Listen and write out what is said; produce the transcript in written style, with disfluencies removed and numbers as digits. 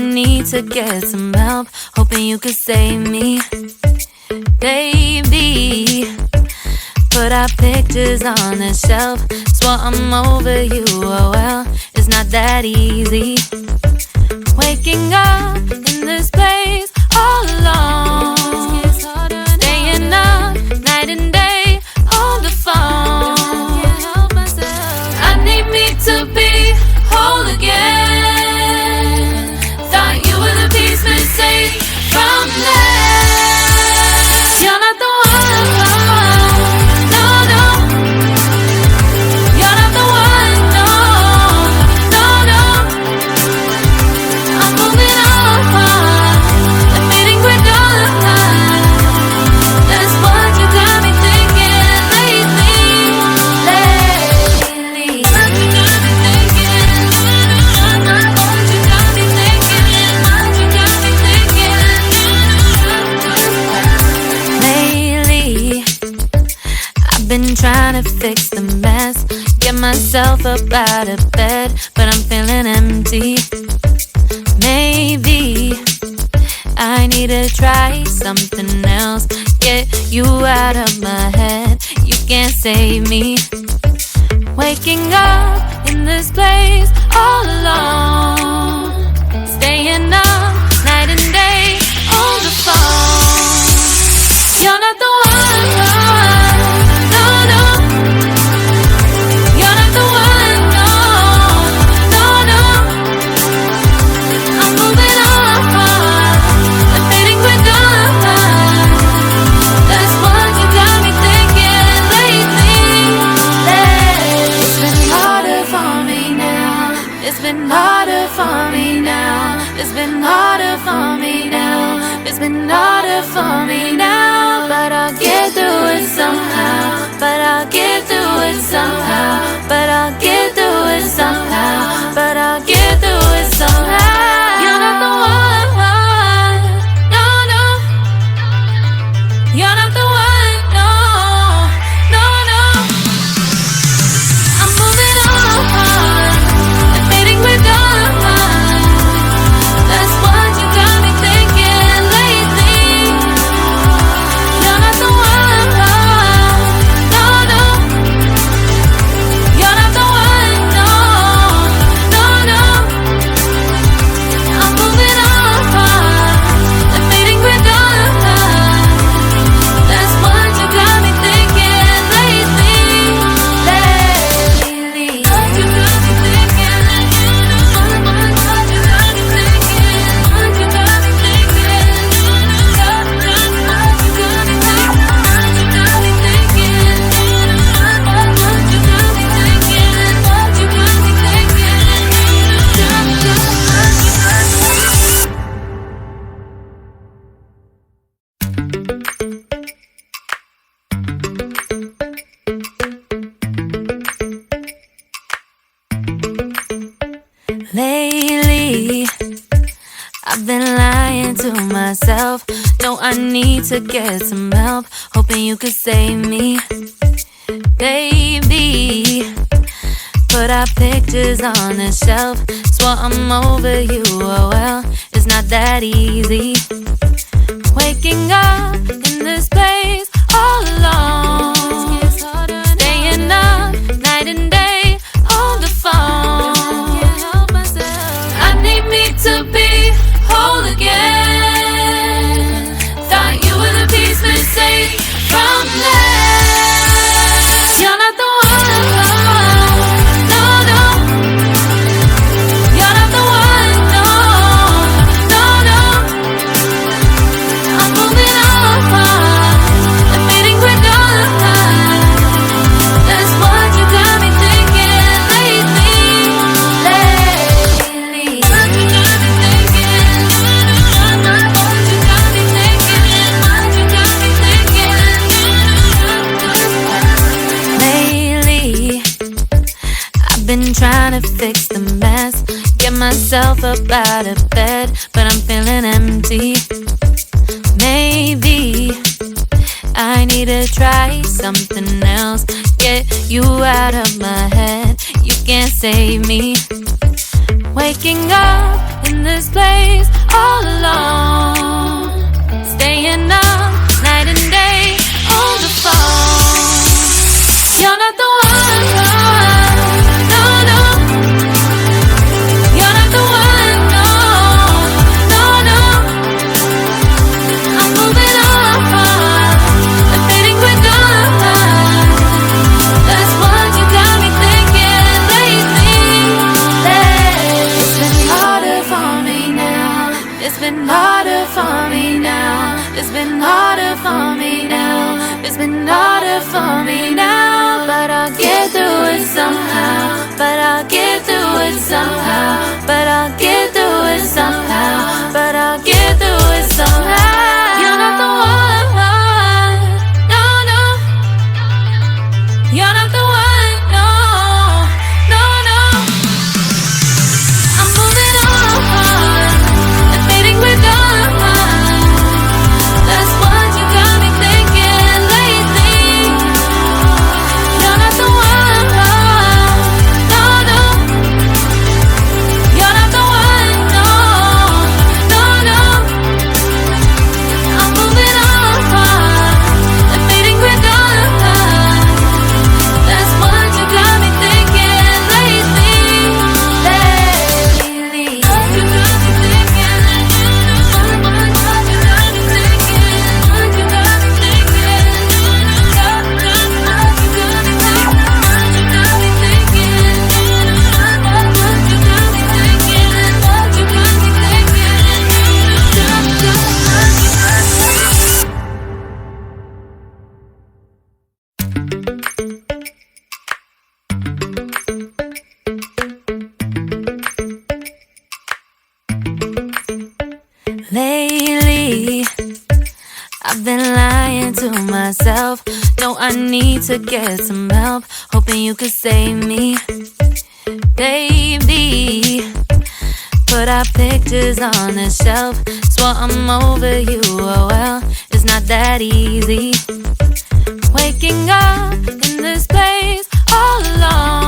need to get some help, hoping you could save me. Baby, put our pictures on the shelf. Swore I'm over you, oh well, it's not that easy. Waking up in this place all alone, staying up night and day on the phone. I need me to be whole again. Thought you were the piece missing from last. You're not the one, no, no. You're not the one, no, no, no. I'm moving on, I'm fading quicker. That's what you got me thinking lately. What you got me thinking? What you got me thinking? What you got me thinking? Lately, I've been trying to fix the mess, get myself up out of bed, but I'm feeling empty. Maybe I need to try something else, get you out of my head. You can't save me. Waking up in this place all alone, staying up night and day on the phone. You're not the one, no, no. You're not the one, no, no, no. I'm moving on, I'm fading quicker. That's what you got me thinking lately. It's been harder for me now. It's been harder for me now. It's been harder for me now. It's been harder for me now. But I'll get through it somehow. But I'll get through it somehow. But I'll get through it somehow. But I'll get through it somehow. You're not the one, no, no. You're not the one, no, no, no. I'm moving on, I'm fading quicker. That's what you got me thinking lately. You're not the one, no, no. You're not the one, no, no, no. I'm moving on, I'm fading quicker. That's what you got me thinking lately. What you got me thinking? What you got me thinking? What you got me thinking? What you got me thinking? What you got me thinking? What you got me thinking? What you got me Lately, I've been lying to myself. No, I need to get some help, hoping you could save me. Baby, put our pictures on the shelf. Swore I'm over you, oh well, it's not that easy. Waking up in this place all alone, staying up night and day on the phone. I need me to be whole again. Thought you were the piece missing from last. You're not the one, no, no. You're not the one, no, no, no. I'm moving on, I'm fading quicker. That's what you got me thinking lately. What you got me thinking? What you got me thinking? What you got me thinking? Lately, I've been trying to fix the mess, get myself up out of bed, but I'm feeling empty. Maybe I need to try something else, get you out of my head. You can't save me. Waking up in this place It's been harder for me now. It's been harder for me now. It's been harder for me now. But I'll get through it somehow. But I'll get through it somehow. But I'll get through it somehow. But I'll get through it somehow. You're not the one. No, no. You're not the one. No, no, no. I'm moving on. And fading with done. That's what you got me thinking lately. You're not the one. No, no. You're not the one. No, no, no. I'm moving on. And fading with done. That's what you got me thinking lately. Lately. What you got me thinking. What you got me thinking. What you got me thinking. What you got me thinking. What you got me thinking. What you got me thinking. What you got me Lately, I've been lying to myself. No, I need to get some help. Hoping you could save me, baby. Put our pictures on the shelf. Swore I'm over you, oh well, it's not that easy. Waking up in this place all alone.